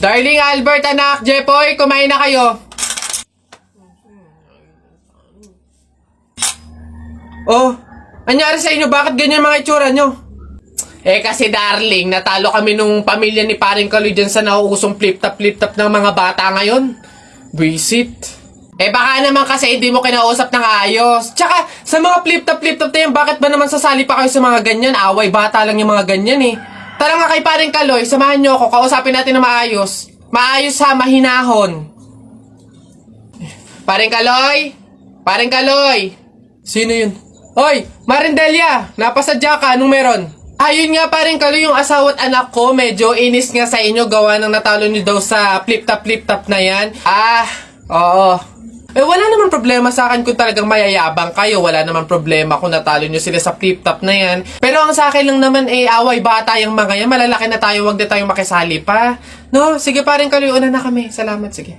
Darling Albert, anak, Jepoy, kumain na kayo. Oh, anyari sa inyo? Bakit ganyan mga itsura nyo? Kasi darling, natalo kami nung pamilya ni Paring Kaloy dyan sa nauusong flip-top ng mga bata ngayon. Visit. Baka naman kasi hindi mo kinausap ng ayos. Tsaka, sa mga flip-top na yan, bakit ba naman sasali pa kayo sa mga ganyan? Away, bata lang yung mga ganyan eh. Tara nga kay Paring Kaloy, samahan nyo ako, kausapin natin na maayos. Maayos ha, mahinahon. Paring Kaloy? Paring Kaloy? Sino yun? Hoy, Marindelia, napasadya ka, anong meron? Ayun nga Paring Kaloy, yung asawa at anak ko, medyo inis nga sa inyo, gawa ng natalo nyo daw sa flip-top na yan. Oo. Wala naman problema sa akin kung talagang mayayabang kayo. Wala naman problema kung natalo nyo sila sa flip-top na yan. Pero ang sa akin lang naman away bata yung mga yan. Malalaki na tayo, wag na tayong makisali pa. No? Sige Paring Kaloy, una na kami. Salamat, sige.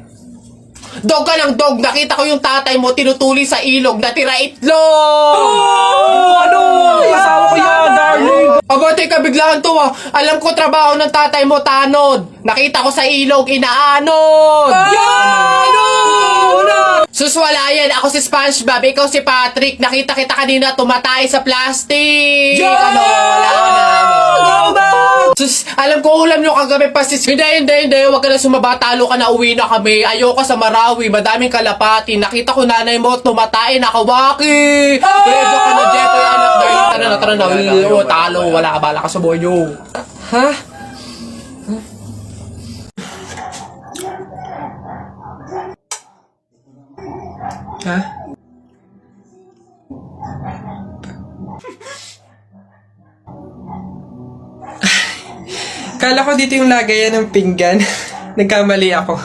Dog ka ng dog! Nakita ko yung tatay mo tinutuli sa ilog na tira itlog! Asawa ko yan, darling! Abate ka, biglaan to Alam ko trabaho ng tatay mo, tanod. Nakita ko sa ilog, inaanod! Sus, wala yan. Ako si SpongeBob, ikaw si Patrick. Nakita kita kanina tumatay sa plastic. Wala na. Sus, alam ko ulam nyo kagabi pa sis. Hindi. Huwag ka na sumaba. Talo ka na, uwi na kami. Ayoko sa Marawi. Madaming kalapati. Nakita ko nanay mo tumatay. Nakawaki. Predo ka na, Jepoy, anak. Tara na. Talo. Wala ka, bala ka sa buhay nyo. Ha? Ha? Kala ko dito yung lagayan ng pinggan. Nagkamali ako.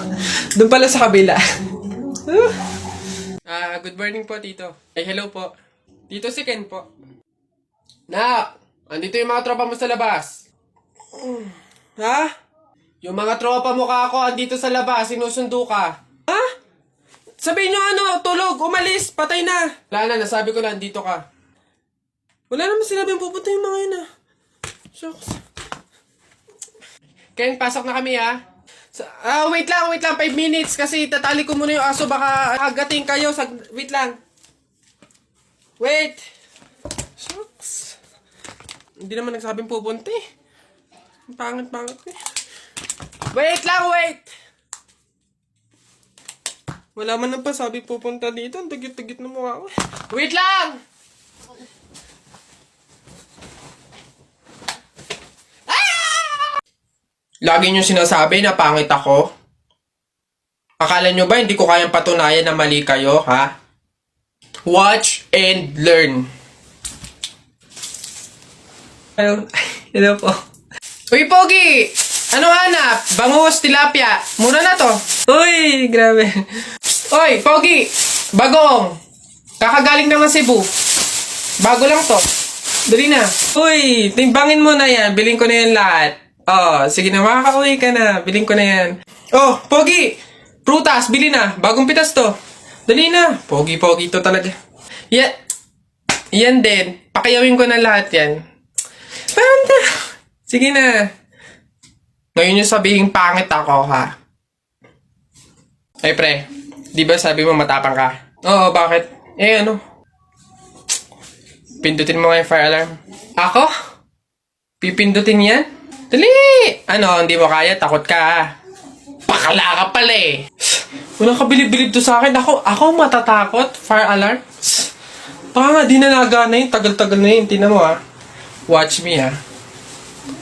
Doon pala sa kabila. Good morning po, Tito. Hello po. Tito si Ken po. Nak, andito yung mga tropa mo sa labas. Ha? Yung mga tropa mo ako, andito sa labas. Sinusundo ka. Ha? Sabihin nyo tulog, umalis, patay na. Wala na, nasabi ko lang, dito ka. Wala naman sinabing pupunta yung mga yun Shucks. Ken, pasok na kami wait lang, 5 minutes kasi tatali ko muna yung aso, baka agating kayo. Wait lang. Wait. Shucks. Hindi naman nagsabing pupunta Pangit eh. Wait lang. Wala man nang pasabi pupunta dito. Ang tagit-tagit na mukha ko. Wait lang! Lagi nyo sinasabi na pangit ako. Akala nyo ba hindi ko kayang patunayan na mali kayo, ha? Watch and learn. Hello po. Uy, Pogi! Ano hanap? Bangus, tilapia. Mura na to. Uy, grabe. Oy, Pogi! Bagong! Kakagaling naman Cebu. Bago lang to. Dali na. Uy, timbangin mo na yan. Biling ko na yan lahat. Sige na, makakauwi ka na. Biling ko na yan. Pogi! Prutas, bili na. Bagong pitas to. Dali na. Pogi to talaga. Yan din. Pakiyawin ko na lahat yan. Panda! Sige na. Ngayon yung sabihin pangit ako, ha? Ay, pre. Di ba sabi mo matapang ka? Oo, bakit? Pindutin mo nga yung fire alarm. Ako? Pipindutin yan? Dali! Hindi mo kaya? Takot ka, Pakala ka pala Walang kabilib-bilib to sa akin. Ako matatakot? Fire alarm? Baka nga di na nagana yun. Tagal-tagal na yun. Tingnan mo, Watch me,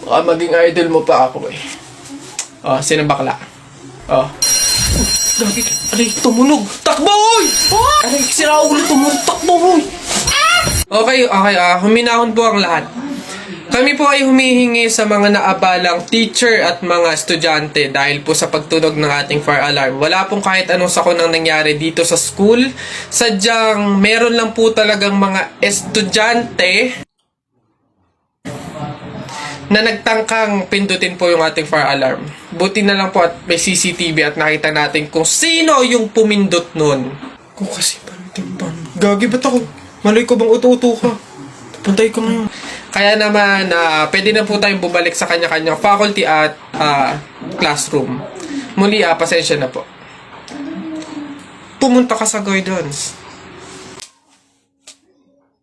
Baka maging idol mo pa ako, sino bakla? Gagi, aray, tumunog. Takbo, oy! Aray, sira ulo, tumunog. Takbo, oy! Okay, huminahon po ang lahat. Kami po ay humihingi sa mga naabalang teacher at mga estudyante dahil po sa pagtunog ng ating fire alarm. Wala pong kahit anong sakunang nangyari dito sa school. Sadyang meron lang po talagang mga estudyante na nagtangkang pindutin po yung ating fire alarm. Buti na lang po at may CCTV at nakita natin kung sino yung pumindot nun. Kung kasi Gagi, ba't ako? Maloy ko bang uto-uto ka? Puntay ko ngayon. Kaya naman, pwede na po tayong bumalik sa kanya-kanyang faculty at classroom. Muli pasensya na po. Pumunta ka sa guidance.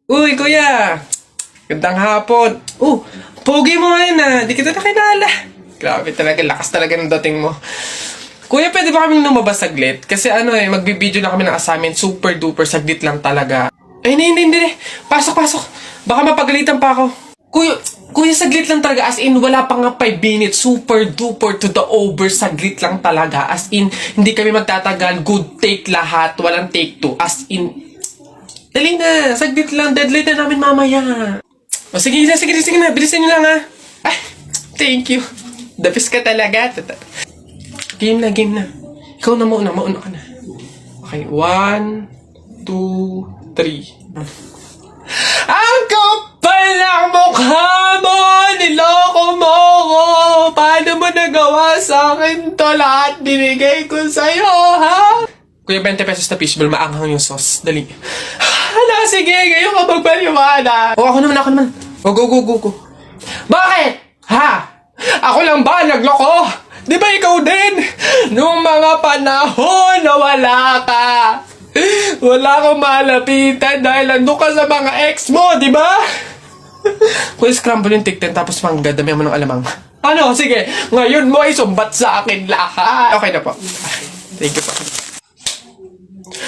Uy, kuya! Gandang hapon. Pogi mo ngayon Di kita nakilala. Grabe talaga, lakas talaga ng dating mo. Kuya, pwede ba kaming lumabas saglit? Kasi magbibideo na kami ng assignment. Super duper, saglit lang talaga. Ay, hindi. Pasok. Baka mapagalitan pa ako. Kuya, saglit lang talaga. As in, wala pa nga 5 minutes. Super duper to the over. Saglit lang talaga. As in, hindi kami magtatagal. Good take lahat. Walang take 2. As in, dali na. Saglit lang. Deadline na namin mamaya. Sige na. Bilisan nyo lang Ay, thank you. The best ka talaga. Game na. Ikaw na mauna ka na. Okay, 1, 2, 3. Ang kapal ng mukha mo! Niloko mo ko! Paano mo nagawa sa akin to? Lahat binigay ko sa'yo, ha? Kuya, 20 pesos na fishball, maanghang yung sauce. Dali. Sige, ngayon ka magpaliwana. Ako naman. Go. Bakit? Ha? Ako lang ba nagloko? Di ba ikaw din? Nung mga panahon na wala ka. Wala kang malapitan dahil nandun ka sa mga ex mo, di ba? Kung scramble yung tikten tapos mangga, dami mo ng alamang. Sige, ngayon mo ay sumbat sa akin lahat. Okay na po. Thank you po.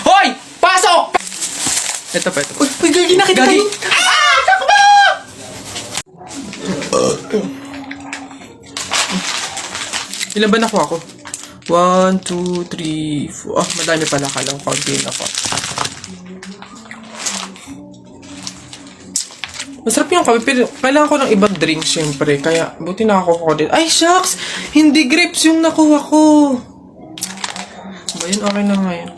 Hoy! Pasok! Ito pa. Uy, gagi, nakita tayo. Takbo! Ilan ba nakuha ko? 1, 2, 3, 4. Madami pala. Kala ko kaunti na po. Masarap yung kape, pero kailangan ko ng ibang drink, syempre. Kaya, buti nakakuha ko din. Ay, shucks! Hindi grapes yung nakuha ko. Ba yun? Okay na ngayon.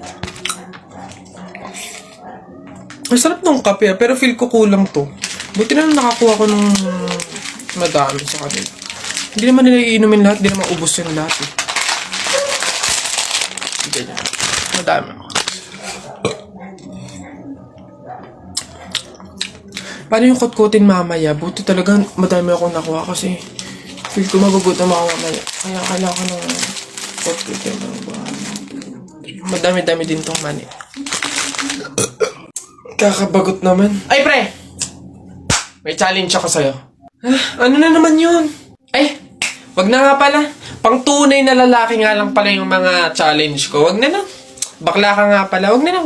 Masarap nung kape, pero feel ko kulang to. Buti na nakakuha ko ng madami sa kanila. Hindi naman nila iinumin lahat, hindi naman ubos yung lahat Ganyan. Madami ako. Paano yung kutkutin mamaya? Buti talaga madami akong nakuha kasi feel ko magugutom ako mamaya. Kaya kailangan ko ng kutkutin. Madami-dami din tong mani. Kakabagot naman. Ay, pre! May challenge ako sa'yo. Ano na naman yun? Wag na nga pala. Pang tunay na lalaki nga lang pala yung mga challenge ko. Wag na. Bakla ka nga pala. Wag na.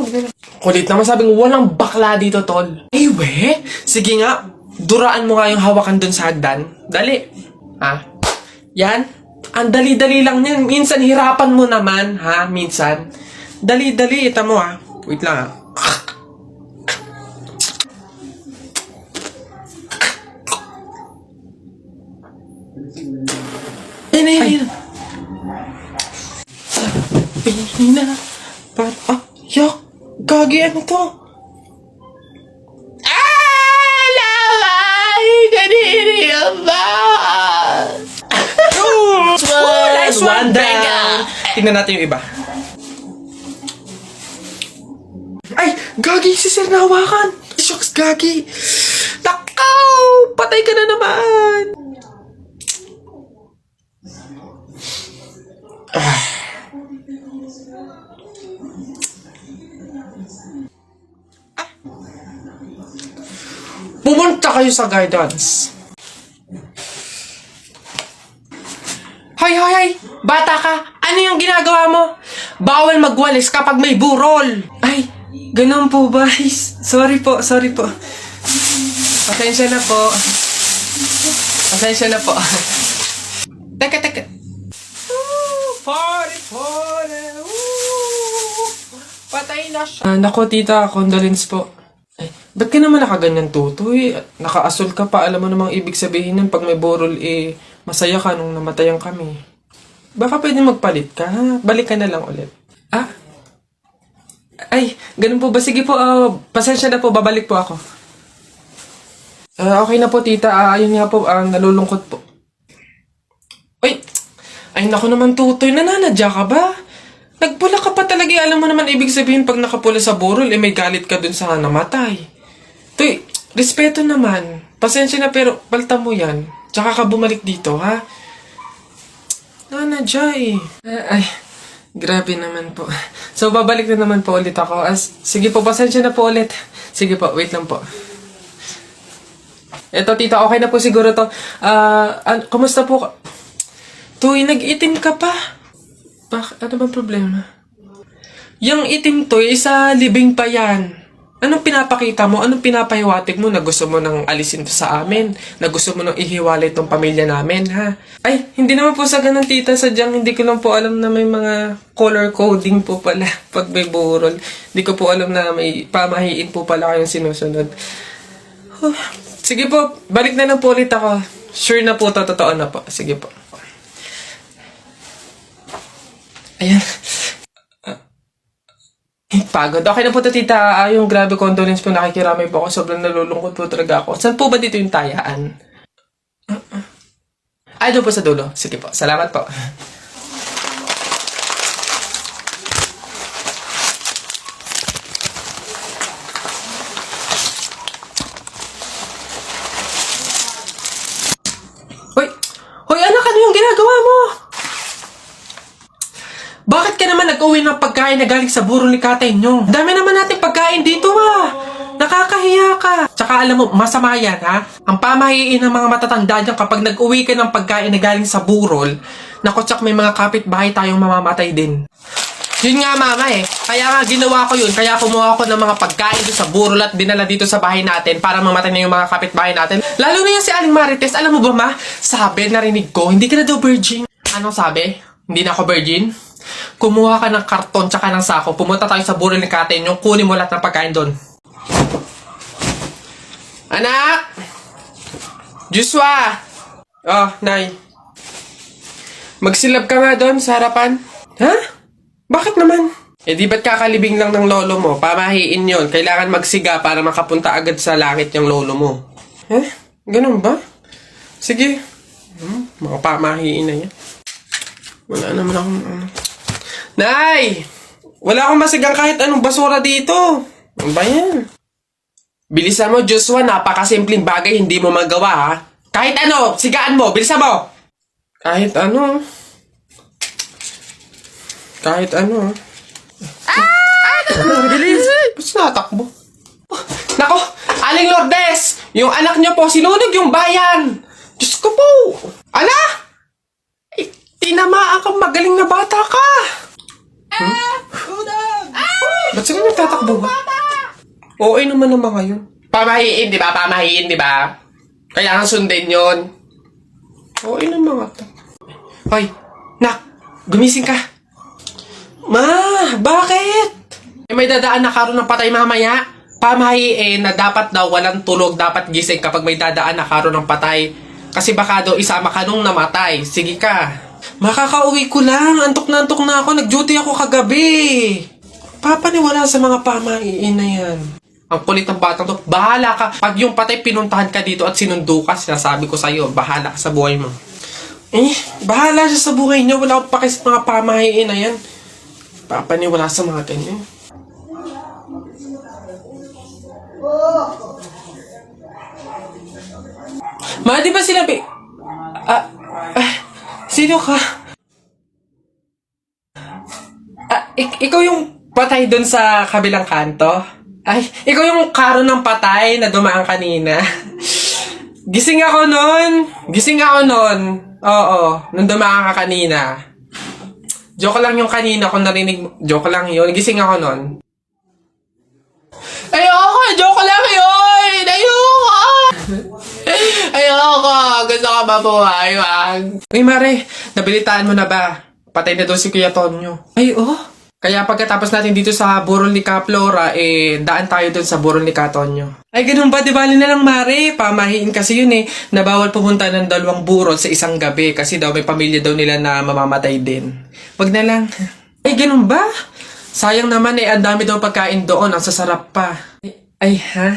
Kulit naman sabing walang bakla dito, tol. We? Sige nga. Duraan mo nga yung hawakan dun sa hagdan. Dali. Yan. Ang dali-dali lang yan. Minsan hirapan mo naman, ha? Minsan. Dali-dali. Ita mo, ha? Wait lang, Ayun. Sabi na. Yak. Gagi, ano to? Kanini ba? Nice one down. Tingnan natin yung iba. Ay, Gagi, si Sir nahawakan. Shucks, Gagi. Takaw! Patay ka na naman. Pumunta kayo sa guidance. Hoy! Bata ka! Ano yung ginagawa mo? Bawal magwalis kapag may burol! Ay, ganun po ba? Sorry po. Pasensya na po. Teka. Party! Patay na siya. Nako, tita, condolence po. Ba't ka naman nakaganyan, tutoy? Naka-asol ka pa. Alam mo namang ibig sabihin nun pag may burol, masaya ka nung namatayan kami. Baka pwede magpalit ka, ha? Balik ka na lang ulit. Ay, ganun po ba? Sige po, pasensya na po, babalik po ako. Okay na po, tita. Ayun nga po, nalulungkot po. Ay, naku naman, tutoy. Nananadya ka ba? Nagpula ka pa talaga. Alam mo naman ibig sabihin pag nakapula sa burol, may galit ka dun sa namatay. Tuy, respeto naman. Pasensya na pero palta mo yan. Tsaka ka bumalik dito, ha? Nana Jai. Ay, grabe naman po. So, babalik na naman po ulit ako. Sige po, pasensya na po ulit. Sige po, wait lang po. Eto, tita, okay na po siguro to. Kumusta po? Tuy, nag-itim ka pa. Ano bang problema? Yung itim to, isa libing pa yan. Anong pinapakita mo? Anong pinapahiwatig mo na gusto mo nang alisin to sa amin? Na gusto mo nang ihiwalay tong pamilya namin, ha? Ay, hindi naman po sa ganun, tita. Sadyang hindi ko lang po alam na may mga color coding po pala pag may burol. Hindi ko po alam na may pamahiin po pala kayong sinusunod. Sige po, balik na lang po ulit ako. Sure na po to, totoo na po. Sige po. Ayan. Pagod. Okay na po to, tita. Yung grabe condolence po, nakikiramay po ako. Sobrang nalulungkot po talaga ako. Saan po ba dito yung tayaan? Ay, doon po sa dulo. Sige po. Salamat po. Hoy! Hoy, anak, ano yung ginagawa mo? Bakit ka naman nag-uwi ng pagkain na galing sa burol ni Katay nyo? Dami naman natin pagkain dito, Nakakahiya ka. Tsaka alam mo, masama yan, ha? Ang pamahiin ng mga matatanda dyan kapag nag-uwi ka ng pagkain na galing sa burol, naku, tsak may mga kapitbahay tayong mamamatay din. Yun nga, mama, Kaya nga, ginawa ko yun. Kaya kumuha ko ng mga pagkain doon sa burol at dinala dito sa bahay natin para mamatay na yung mga kapitbahay natin. Lalo na yan si Aling Marites. Alam mo ba, ma? Sabi, narinig ko, hindi ka na daw virgin. Anong sabi? Hindi na ako virgin? Kumuha ka ng karton tsaka ng sako. Pumunta tayo sa burol ni Katay yung kunin mo lahat ng pagkain doon. Anak! Joshua! Oh, Nay. Magsilab ka nga doon sa harapan. Ha? Bakit naman? Di ba't kakalibing lang ng lolo mo? Pamahiin yon. Kailangan magsiga para makapunta agad sa langit yung lolo mo. Ganun ba? Sige. Mga pamahiin na yan. Wala naman akong Nay! Wala akong masigang kahit anong basura dito. Ano ba yan? Bilisan mo, Joshua. Napakasimpleng bagay, hindi mo magawa, ha? Kahit ano, sigaan mo. Bilisan mo. Kahit ano. Kahit ano. Bilis. Ba't natakbo? Nako, Aling Lourdes! Yung anak niyo po, sinunog yung bayan. Diyos ko po. Ala! Tinamaan kang magaling na bata ka. Ba't sila nagtatakbo ba? Okay naman ang mga yun. Pamahiin, di ba? Pamahiin, di ba? Kaya nga sundin yun. Okay naman mga to. Hoy, nak, gumising ka. Ma, bakit? May dadaan na karon ng patay mamaya. Pamahiin na dapat daw walang tulog, dapat gising kapag may dadaan na karon ng patay. Kasi baka daw isama ka nung namatay. Sige ka. Makakauwi ko lang. Antok na ako. Nag-duty ako kagabi. Papaniwala sa mga pamahiin na yan. Ang kulit ng batang to. Bahala ka. Pag yung patay pinuntahan ka dito at sinundo ka, sinasabi ko sa'yo, bahala ka sa buhay mo. Bahala siya sa buhay niya. Wala akong paki sa mga pamahiin na yan. Papaniwala sa mga ganyan. Ma, di ba sinabi? Sino ka? Ikaw yung patay dun sa kabilang kanto? Ay, ikaw yung karo ng patay na dumaan kanina. Gising ako nun. Oo, nung dumaan ka kanina. Joke lang yung kanina kung narinig mo. Joke lang yun. Gising ako nun. Ayoko! Joke lang yun! Ayoko! Gusto ka mabuhay, wag. Uy, Mare, nabilitaan mo na ba? Patay na doon si Kuya Tonyo. Ay, Kaya pagkatapos natin dito sa burol ni Ka Flora, daan tayo doon sa burol ni Ka Tonyo. Ay, ganun ba? Di bali na lang, Mare. Pamahiin kasi yun na bawal pumunta ng dalawang burol sa isang gabi kasi daw may pamilya daw nila na mamamatay din. Wag na lang. Ay, ganun ba? Sayang naman ang dami daw pagkain doon. Ang sasarap pa. Ay, ha?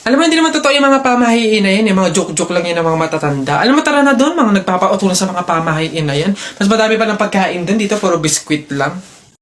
Alam mo, hindi naman totoo yung mga pamahiin na yan. Yung mga joke-joke lang yun ng mga matatanda. Alam mo, tara na doon. Mga nagpapautulan sa mga pamahiin na yan. Mas madami pa ng pagkain doon. Dito, puro biskwit lang.